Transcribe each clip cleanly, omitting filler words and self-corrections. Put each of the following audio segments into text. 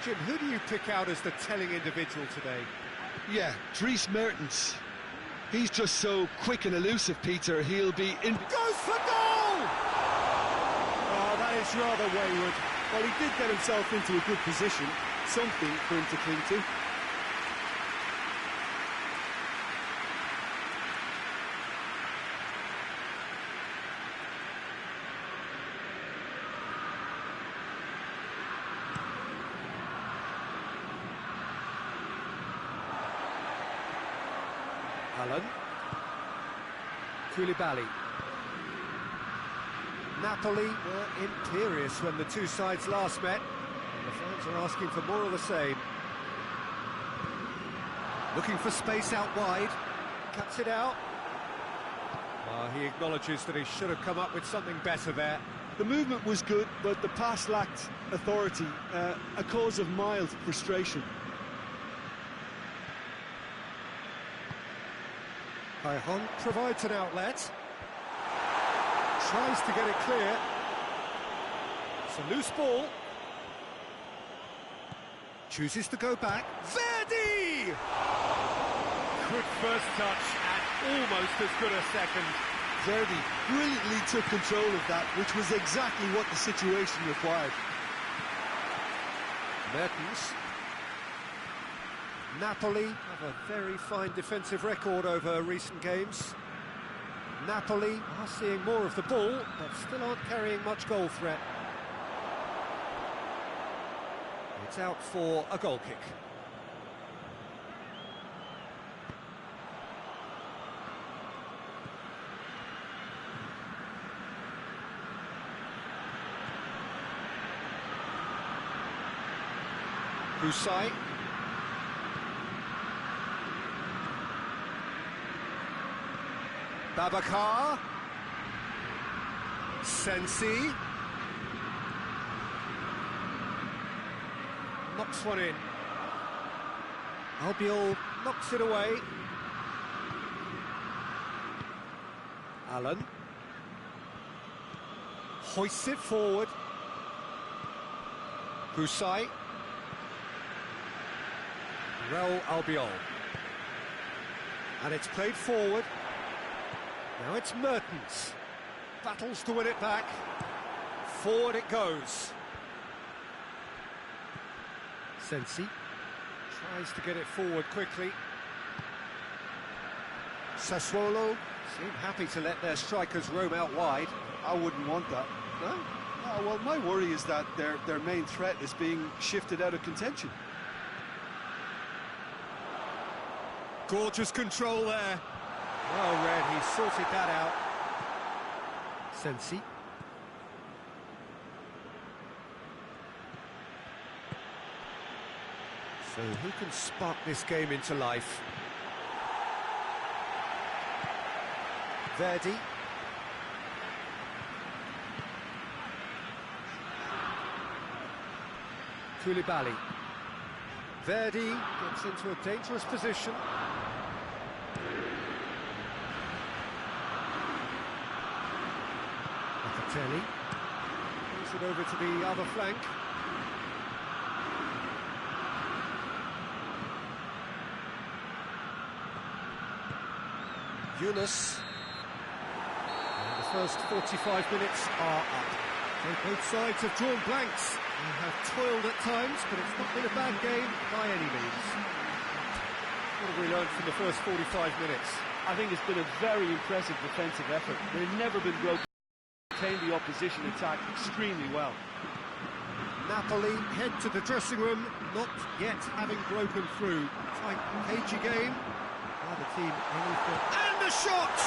Jim, who do you pick out as the telling individual today? Yeah, Dries Mertens. He's just so quick and elusive, Peter. He'll be in... Goes for goal! Oh, that is rather wayward. Well, he did get himself into a good position. Something for him to cling to. Alan. Koulibaly. Napoli were imperious when the two sides last met, and the fans are asking for more of the same. Looking for space out wide, cuts it out. He acknowledges that he should have come up with something better there. The movement was good, but the pass lacked authority, a cause of mild frustration. Cajon provides an outlet. Tries to get it clear. It's a loose ball. Chooses to go back. Verdi! Good first touch and almost as good a second. Verdi brilliantly took control of that, which was exactly what the situation required. Mertens. Napoli have a very fine defensive record over recent games. Napoli are seeing more of the ball, but still aren't carrying much goal threat. It's out for a goal kick. Husai. Babacar. Sensi. Knocks one in. Albiol knocks it away. Allen. Hoists it forward. Husai. Raul Albiol. And it's played forward. Now it's Mertens. Battles to win it back. Forward it goes. Sensi tries to get it forward quickly. Sassuolo seem happy to let their strikers roam out wide. I wouldn't want that. No? Well, my worry is that their main threat is being shifted out of contention. Gorgeous control there. Well read, he sorted that out. Sensi. So who can spark this game into life? Verdi. Koulibaly. Verdi gets into a dangerous position. Locatelli brings it over to the other flank. Yunus. And the first 45 minutes are up. So both sides have drawn blanks. They have toiled at times, but it's not been a bad game by any means. What have we learned from the first 45 minutes? I think it's been a very impressive defensive effort. They've never been broken. Contain the opposition attack extremely well. Napoli head to the dressing room, not yet having broken through. Tight, cagey game. Neither team aiming for... And the shots!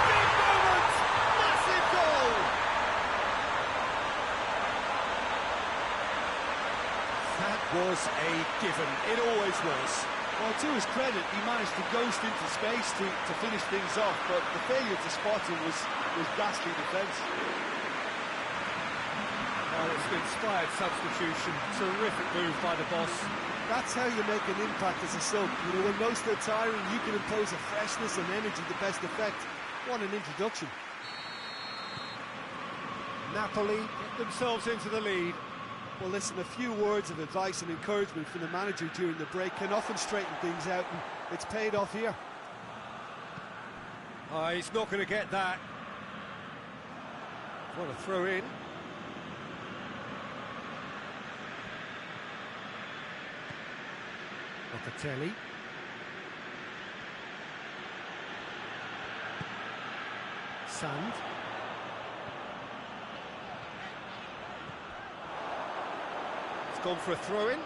Big moment! Massive goal! That was a given. It always was. Well, to his credit, he managed to ghost into space to finish things off, but the failure to spot him was ghastly defence. Well, it's an inspired substitution. Terrific move by the boss. That's how you make an impact as a sub. You know, when most are tiring, you can impose a freshness and energy to best effect. What an introduction. Napoli get themselves into the lead. Well, listen, a few words of advice and encouragement from the manager during the break can often straighten things out, and it's paid off here. Oh, he's not going to get that. What a throw in. Locatelli. Sand. It's gone for a throw-in.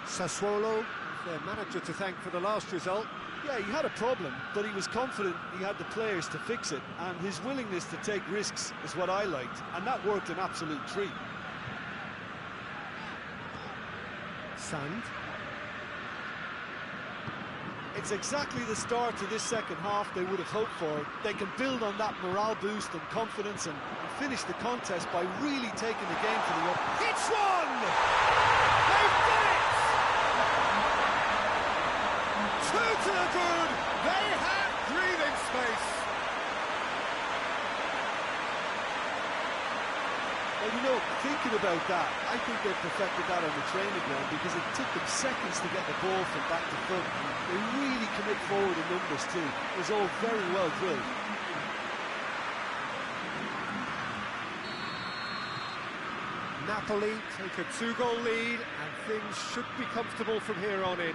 Sassuolo, their manager to thank for the last result. Yeah, he had a problem, but he was confident he had the players to fix it, and his willingness to take risks is what I liked, and that worked an absolute treat. Sand. It's exactly the start to this second half they would have hoped for. They can build on that morale boost and confidence and finish the contest by really taking the game to the up. It's one! They've done it! Two to the good! They have breathing space! Well, you know, thinking about that, I think they've perfected that on the training ground because it took them seconds to get the ball from back to front. They really commit forward in numbers too. It was all very well drilled. Napoli take a 2-goal lead and things should be comfortable from here on in.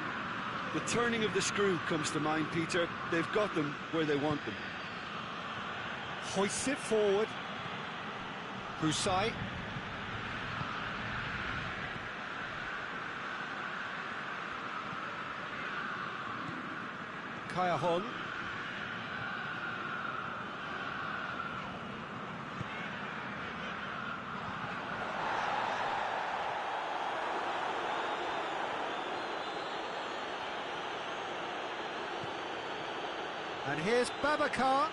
The turning of the screw comes to mind, Peter. They've got them where they want them. Hoists it forward. Husai. Kayahon. And here's Babacar.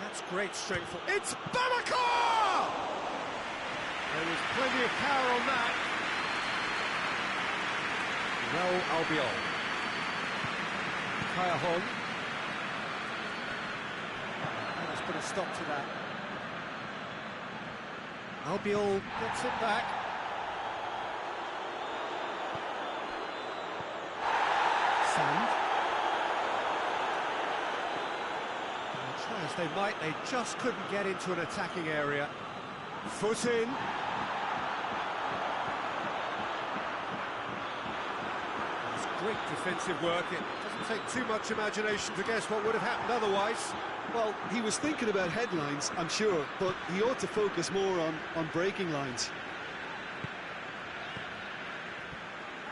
That's great strength. It's Babacar! There is plenty of power on that. Well, Albiol. Kayahon. Let's put a stop to that. Albiol gets it back. Sand. Try as they might, they just couldn't get into an attacking area. Foot in. It's great defensive work. It doesn't take too much imagination to guess what would have happened otherwise. Well, he was thinking about headlines, I'm sure, but he ought to focus more on breaking lines.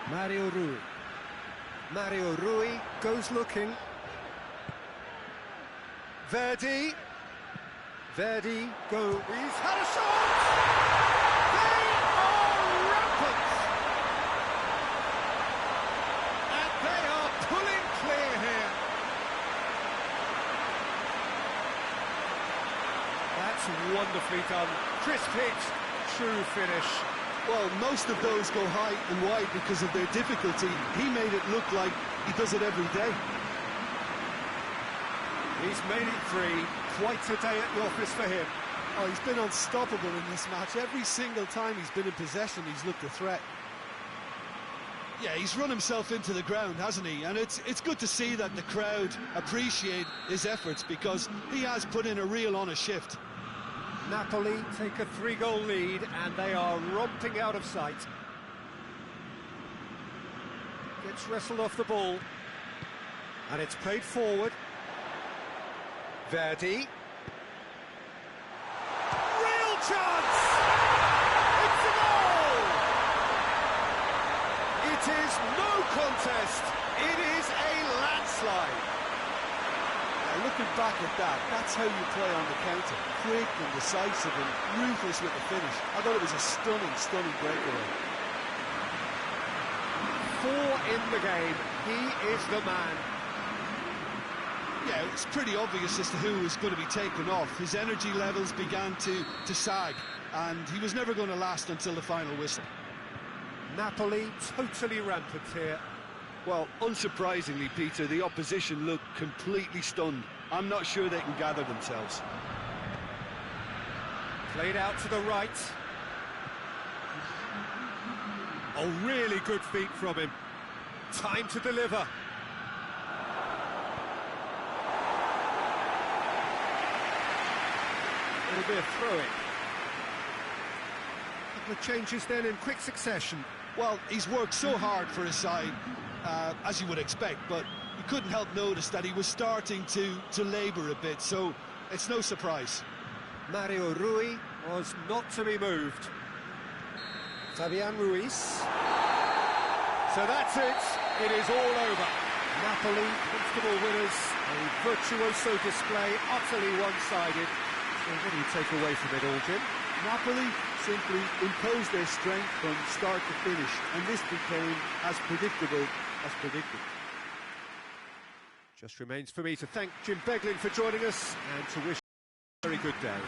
Mario Rui. Mario Rui goes looking. Verdi. Verdi go. He's had a shot! They are rampant! And they are pulling clear here. That's wonderfully done. Crisp hit, true finish. Well, most of those go high and wide because of their difficulty. He made it look like he does it every day. He's made it three. Quite a day at the office for him. Oh, he's been unstoppable in this match. Every single time he's been in possession, he's looked a threat. Yeah, he's run himself into the ground, hasn't he? And it's good to see that the crowd appreciate his efforts because he has put in a real honest shift. Napoli take a 3-goal lead and they are romping out of sight. Gets wrestled off the ball. And it's played forward. Verdi. Real chance! It's a goal! It is no contest. It is a landslide. Now, looking back at that, that's how you play on the counter. Quick and decisive and ruthless with the finish. I thought it was a stunning, stunning breakaway. 4 in the game. He is the man. Yeah, it's pretty obvious as to who was going to be taken off. His energy levels began to sag, and he was never going to last until the final whistle. Napoli totally rampant here. Well, unsurprisingly, Peter, the opposition look completely stunned. I'm not sure they can gather themselves. Played out to the right. Oh, really good feet from him. Time to deliver. It'll be a throw-in. Couple of changes then in quick succession. Well, he's worked so hard for his side, as you would expect, but you couldn't help notice that he was starting to labour a bit, so it's no surprise. Mario Rui was not to be moved. Fabian Ruiz. So that's it. It is all over. Napoli, comfortable winners. A virtuoso display, utterly one-sided. So what do you take away from it all, Jim? Napoli simply imposed their strength from start to finish, and this became as predictable as predicted. Just remains for me to thank Jim Beglin for joining us and to wish a very good day.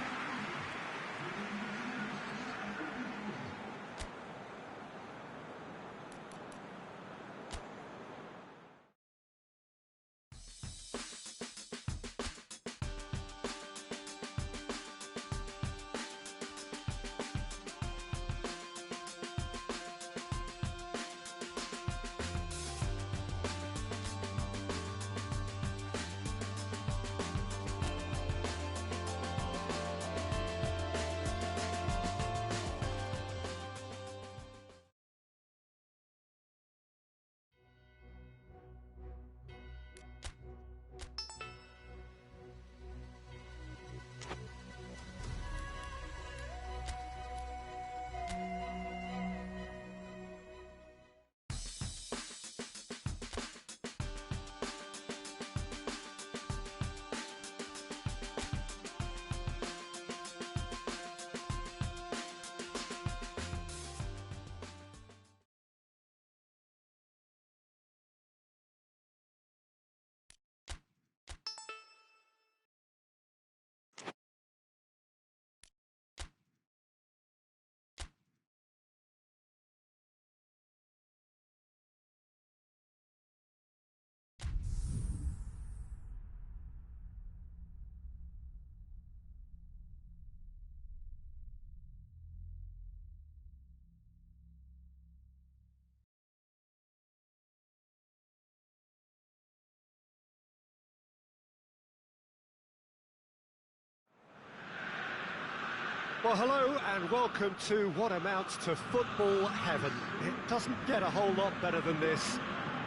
Well, hello and welcome to what amounts to football heaven. It doesn't get a whole lot better than this.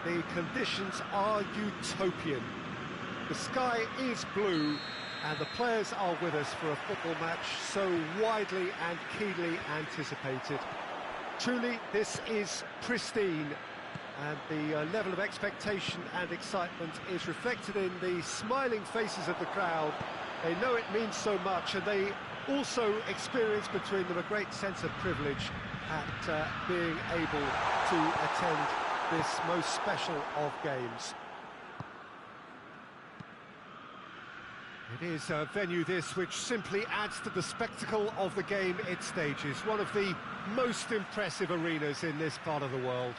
The conditions are utopian. The sky is blue and the players are with us for a football match so widely and keenly anticipated. Truly, this is pristine, and the level of expectation and excitement is reflected in the smiling faces of the crowd. They know it means so much, and they also experience between them a great sense of privilege at being able to attend this most special of games. It is a venue this which simply adds to the spectacle of the game it stages, one of the most impressive arenas in this part of the world.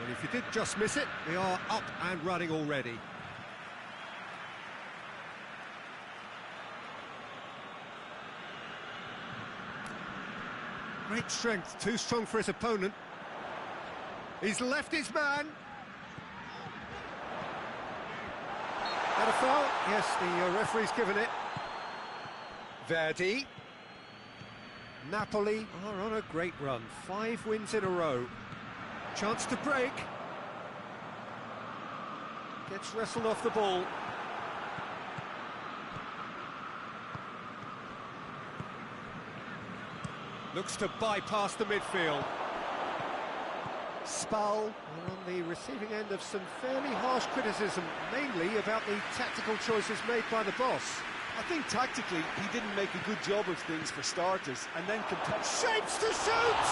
Well, if you did just miss it, we are up and running already. Great strength, too strong for his opponent. He's left his man. That a foul? Yes, the referee's given it. Verdi. Napoli are on a great run. 5 wins in a row. Chance to break. Gets wrestled off the ball. Looks to bypass the midfield. Spal are on the receiving end of some fairly harsh criticism, mainly about the tactical choices made by the boss. I think tactically he didn't make a good job of things for starters, and then Shapes to shoot!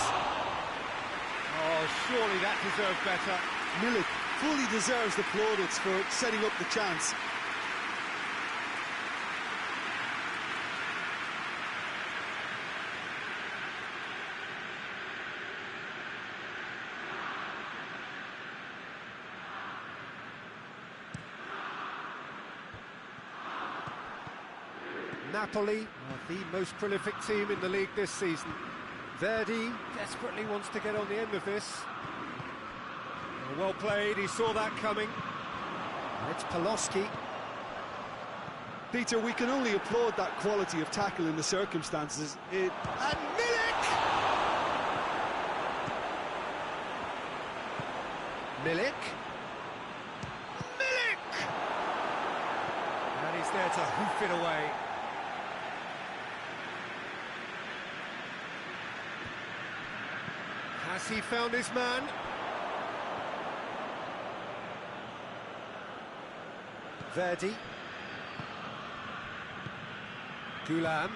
Oh, surely that deserved better. Milik fully deserves the plaudits for setting up the chance. Napoli are the most prolific team in the league this season. Verdi desperately wants to get on the end of this. Well played, he saw that coming. It's Paloski. Peter, we can only applaud that quality of tackle in the circumstances. And Milik! Milik! And he's there to hoof it away. Has he found his man? Verdi. Gulam.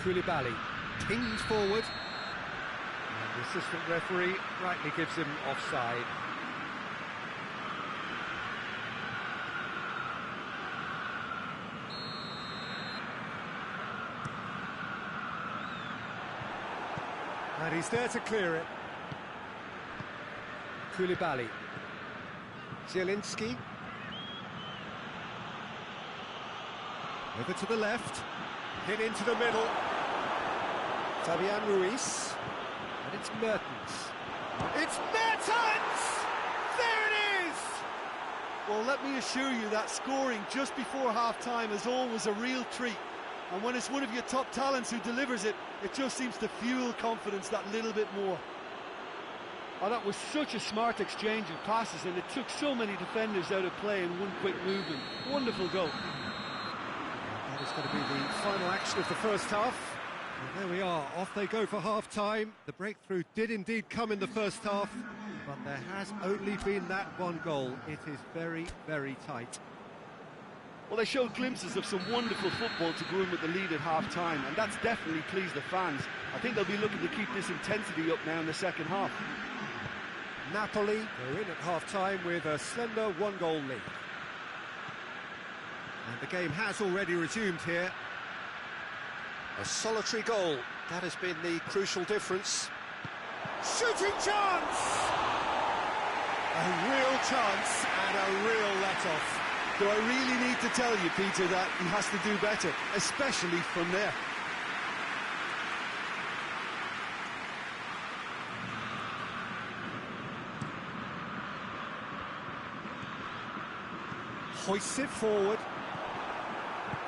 Koulibaly pings forward. And the assistant referee rightly gives him offside. And he's there to clear it. Koulibaly. Zielinski. Over to the left. Hit into the middle. Fabian Ruiz. And it's Mertens. It's Mertens! There it is! Well, let me assure you that scoring just before half-time is always a real treat. And when it's one of your top talents who delivers it, it just seems to fuel confidence that little bit more. Oh, that was such a smart exchange of passes, and it took so many defenders out of play in one quick movement. Wonderful goal. That is going to be the final action of the first half. And there we are, off they go for half-time. The breakthrough did indeed come in the first half, but there has only been that one goal. It is very, very tight. Well, they showed glimpses of some wonderful football to go in with the lead at half-time, and that's definitely pleased the fans. I think they'll be looking to keep this intensity up now in the second half. Napoli go in at half-time with a slender one-goal lead. And the game has already resumed here. A solitary goal, that has been the crucial difference. Shooting chance! A real chance and a real let-off. Do I really need to tell you, Peter, that he has to do better, especially from there? Hoists it forward.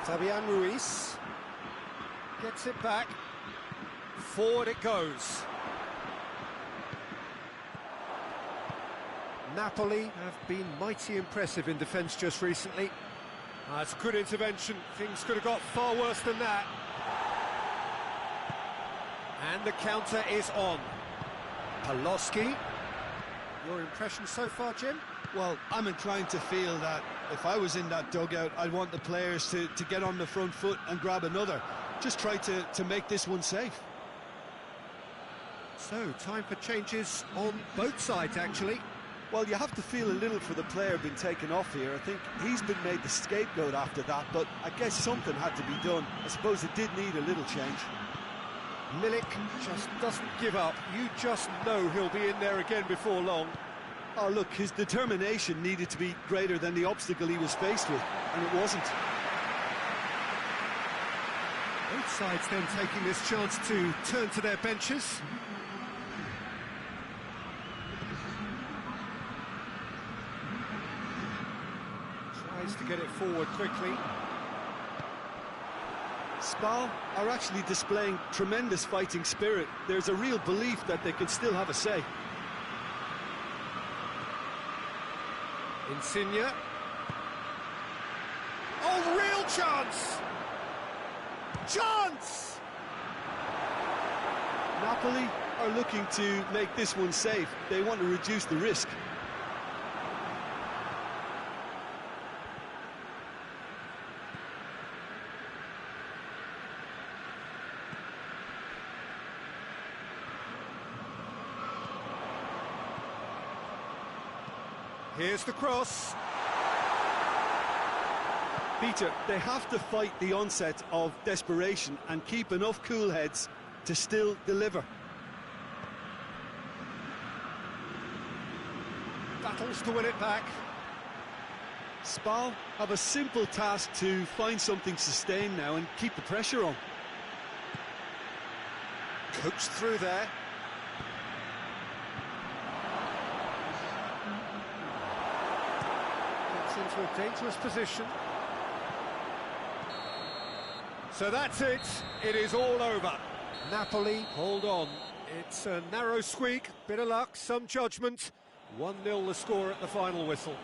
Fabian Ruiz gets it back. Forward it goes. Napoli have been mighty impressive in defence just recently. That's good intervention. Things could have got far worse than that. And the counter is on. Paloski. Your impression so far, Jim? Well, I'm inclined to feel that if I was in that dugout, I'd want the players to get on the front foot and grab another. Just try to make this one safe. So, time for changes on both sides, actually. Well, you have to feel a little for the player being taken off here. I think he's been made the scapegoat after that, but I guess something had to be done. I suppose it did need a little change. Milik just doesn't give up. You just know he'll be in there again before long. Oh, look, his determination needed to be greater than the obstacle he was faced with, and it wasn't. Both sides then taking this chance to turn to their benches. Tries to get it forward quickly. Spal are actually displaying tremendous fighting spirit. There's a real belief that they can still have a say. Insigne. Oh, real chance! Chance! Napoli are looking to make this one safe. They want to reduce the risk. Here's the cross. Peter, they have to fight the onset of desperation and keep enough cool heads to still deliver. Battles to win it back. Spal have a simple task to find something sustained now and keep the pressure on. Coached through there. Gets into a dangerous position. So that's it. It is all over. Napoli hold on. It's a narrow squeak, bit of luck, some judgment. 1-0 the score at the final whistle.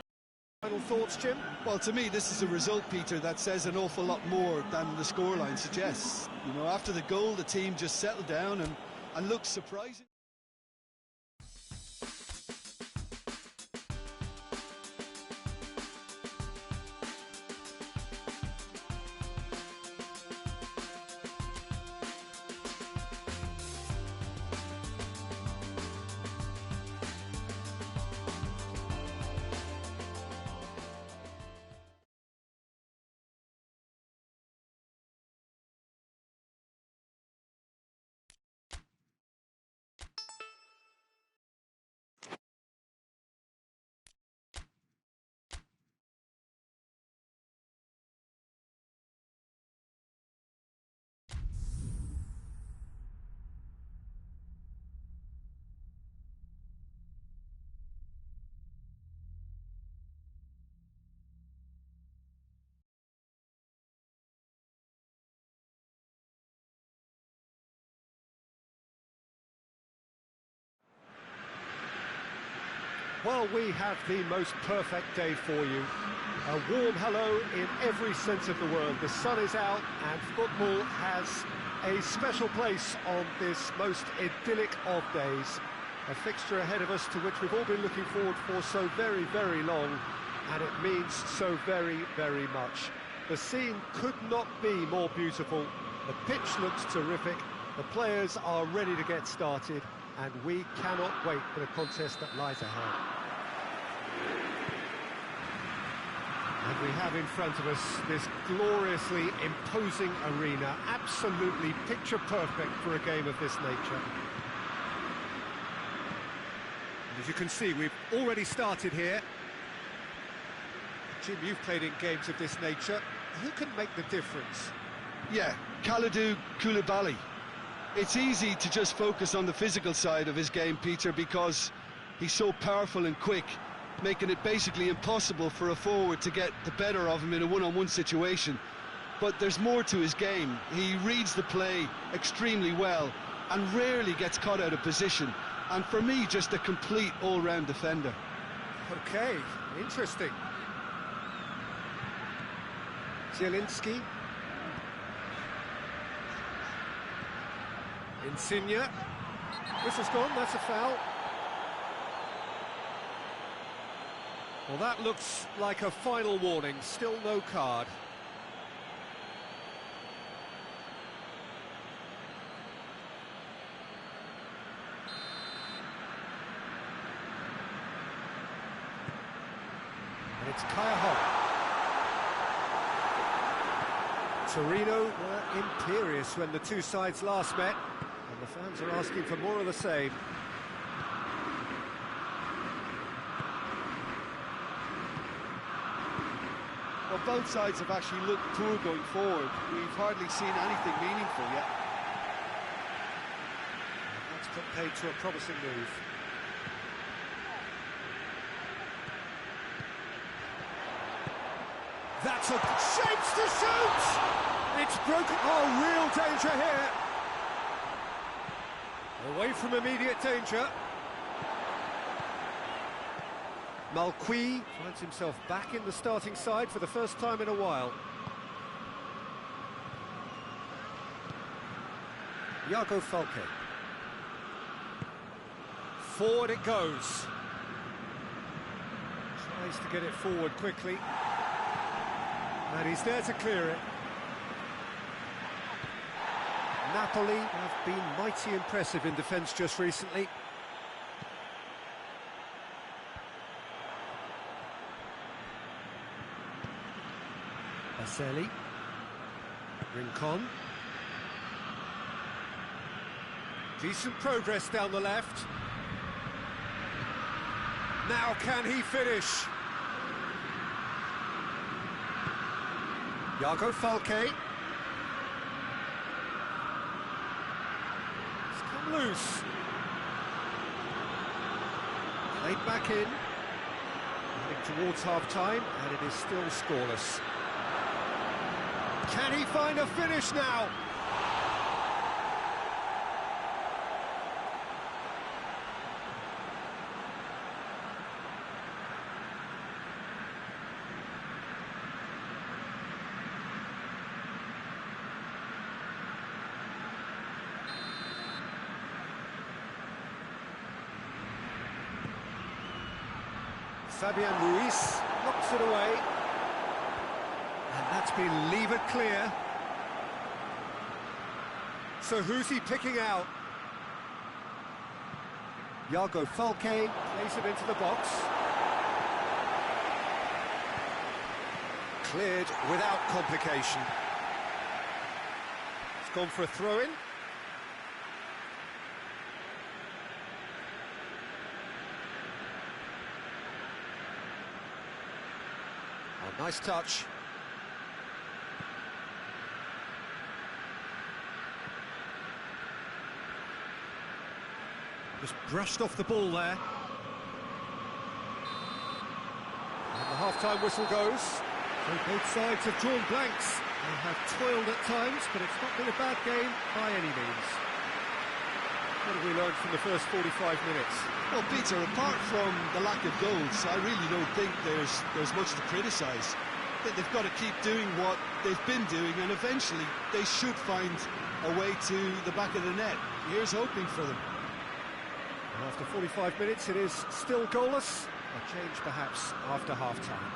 Final thoughts, Jim? Well, to me, this is a result, Peter, that says an awful lot more than the scoreline suggests. You know, after the goal, the team just settled down and looked surprising. Well, we have the most perfect day for you. A warm hello in every sense of the word. The sun is out and football has a special place on this most idyllic of days. A fixture ahead of us to which we've all been looking forward for so very, very long, and it means so very, very much. The scene could not be more beautiful. The pitch looks terrific. The players are ready to get started, and we cannot wait for the contest that lies ahead. And we have in front of us this gloriously imposing arena, absolutely picture perfect for a game of this nature. And as you can see, we've already started here. Jim, you've played in games of this nature. Who can make the difference? Yeah, Kalidou Koulibaly. It's easy to just focus on the physical side of his game, Peter, because he's so powerful and quick, making it basically impossible for a forward to get the better of him in a one-on-one situation. But there's more to his game. He reads the play extremely well and rarely gets caught out of position. And for me, just a complete all-round defender. Okay, interesting. Zielinski. Insigne. Whistle's gone, that's a foul. Well, that looks like a final warning, still no card. And it's Kaya Hopp. Torino were imperious when the two sides last met, and the fans are asking for more of the same. Well, both sides have actually looked poor going forward. We've hardly seen anything meaningful yet. That's put paid to a promising move. That's a shapes to shoot! It's broken. Oh, real danger here. Away from immediate danger. Malqui finds himself back in the starting side for the first time in a while. Iago Falque. Forward it goes. Tries to get it forward quickly. And he's there to clear it. Napoli have been mighty impressive in defence just recently. Baselli. Rincon. Decent progress down the left. Now can he finish? Iago Falque. It's come loose. Played back in. Heading towards half-time, and it is still scoreless. Can he find a finish now? Fabian Ruiz knocks it away, and that's been levered clear. So who's he picking out? Iago Falque plays it into the box. Cleared without complication. It's gone for a throw-in. Oh, nice touch. Just brushed off the ball there. And the half-time whistle goes. So both sides have drawn blanks and have toiled at times, but it's not been a bad game by any means. What have we learned from the first 45 minutes? Well, Peter, apart from the lack of goals, I really don't think there's much to criticise. They've got to keep doing what they've been doing, and eventually they should find a way to the back of the net. Here's hoping for them. And after 45 minutes, it is still goalless. A change perhaps after half-time.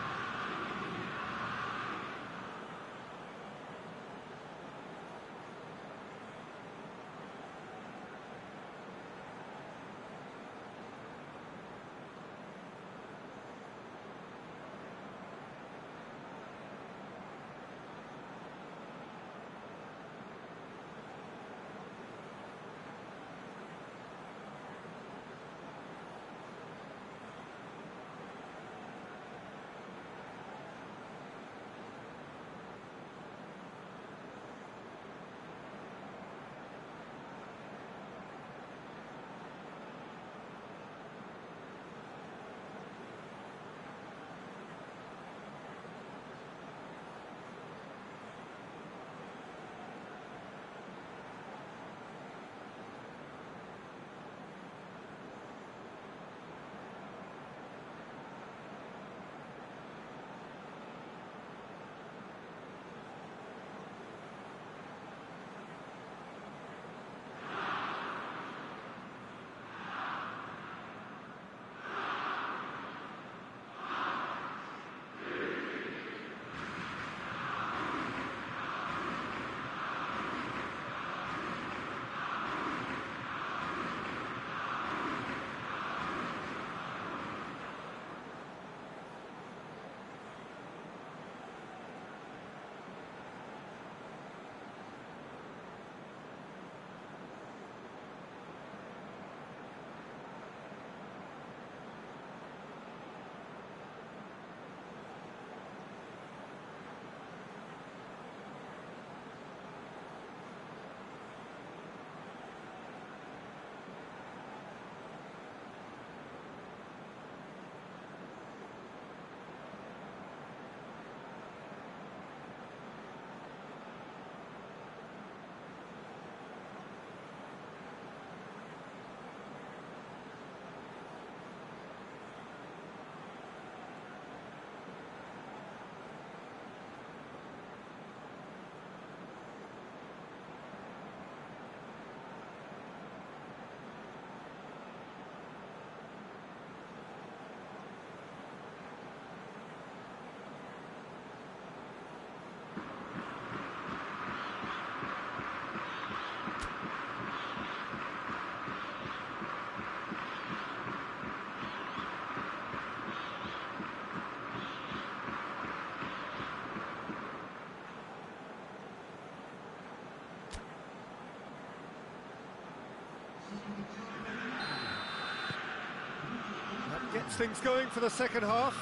That gets things going for the second half.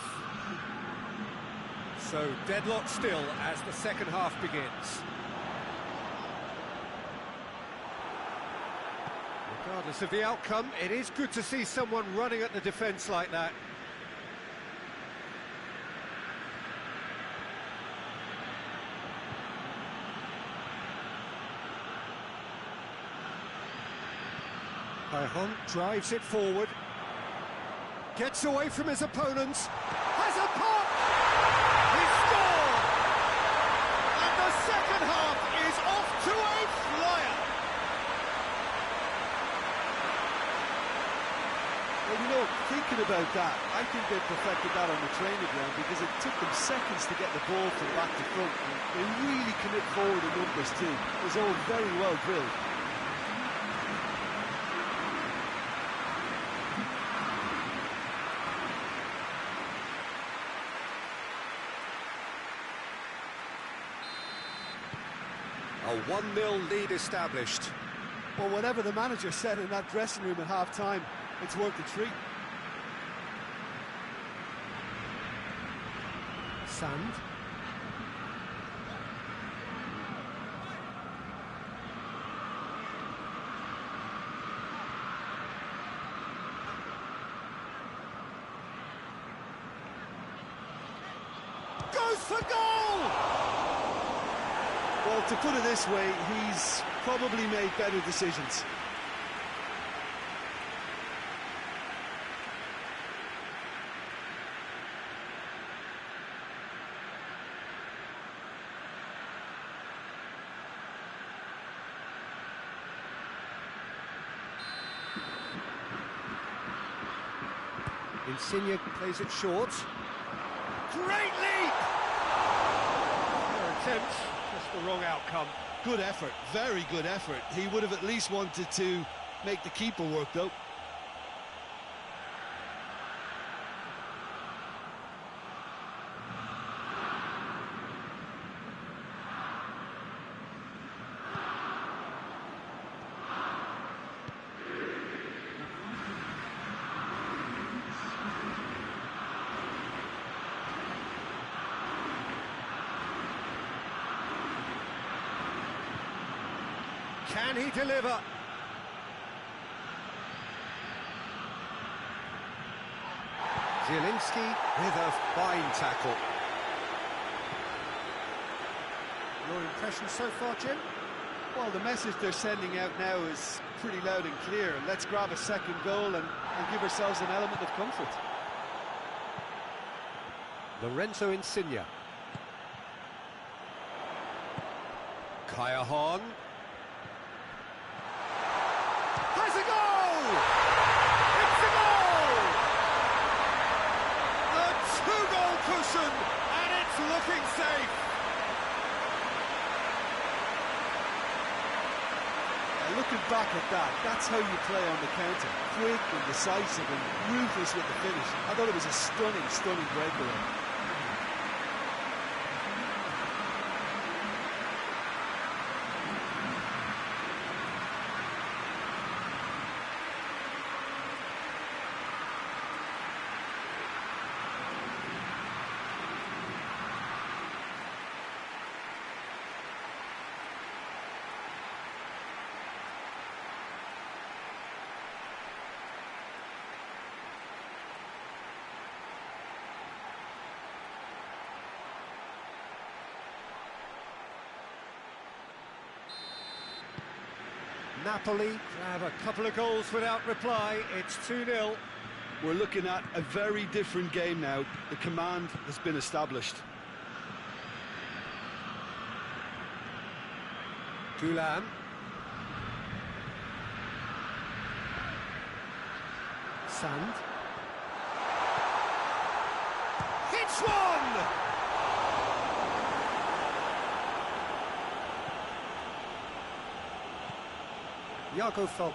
So deadlock still as the second half begins. Regardless of the outcome, it is good to see someone running at the defence like that. Cajon drives it forward, gets away from his opponents, has a pop! He scored! And the second half is off to a flyer! Well, you know, thinking about that, I think they perfected that on the training ground because it took them seconds to get the ball from back to front. And they really commit forward in numbers too. It was all very well drilled. A 1-0 lead established. Well, whatever the manager said in that dressing room at half-time, it's worth the treat. Sand. Goes for goal! Well, to put it this way, he's probably made better decisions. Insigne plays it short. Great leap! Fair attempt, just the wrong outcome. Good effort, very good effort. He would have at least wanted to make the keeper work, though. Can he deliver? Zielinski with a fine tackle. Your impression so far, Jim? Well, the message they're sending out now is pretty loud and clear. Let's grab a second goal and give ourselves an element of comfort. Lorenzo Insigne. Cajon. Has a goal! It's a goal! A two-goal cushion, and it's looking safe. Looking back at that, that's how you play on the counter. Quick and decisive and ruthless with the finish. I thought it was a stunning, stunning breakaway. Napoli grab a couple of goals without reply. It's 2-0. We're looking at a very different game now. The command has been established. Gulam. Sand. Hits one! Iago Falque.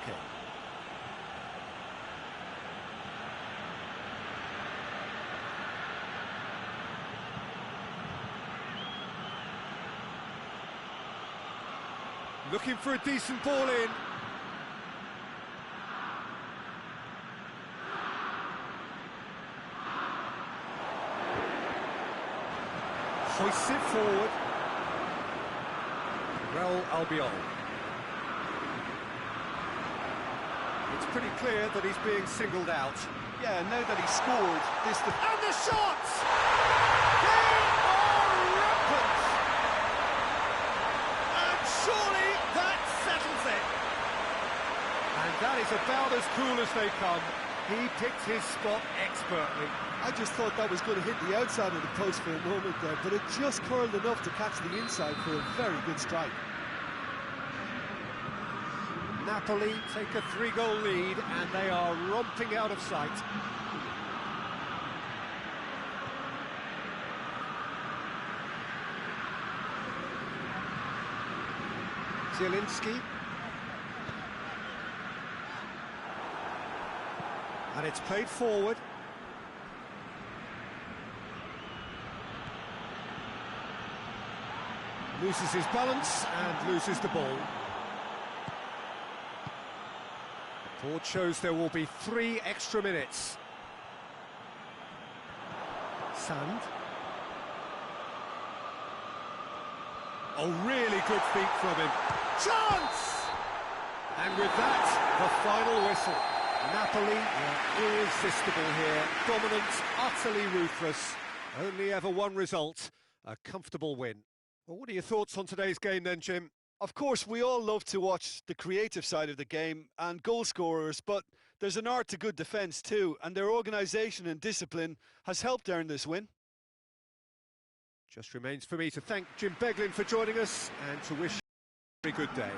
Looking for a decent ball in. Hoists it forward. Real Albiol. It's pretty clear that he's being singled out. Yeah, now that he scored, this... And the shots! They are rampant! And surely that settles it. And that is about as cool as they come. He picked his spot expertly. I just thought that was going to hit the outside of the post for a moment there, but it just curled enough to catch the inside for a very good strike. Napoli take a 3-goal lead and they are romping out of sight. Zielinski. And it's played forward. Loses his balance and loses the ball. Board shows there will be 3 extra minutes. Sand. Oh, really good feet from him. Chance! And with that, the final whistle. Napoli were irresistible here. Dominant, utterly ruthless. Only ever one result, a comfortable win. Well, what are your thoughts on today's game then, Jim? Of course, we all love to watch the creative side of the game and goal scorers, but there's an art to good defence too, and their organisation and discipline has helped earn this win. Just remains for me to thank Jim Beglin for joining us and to wish you a very good day.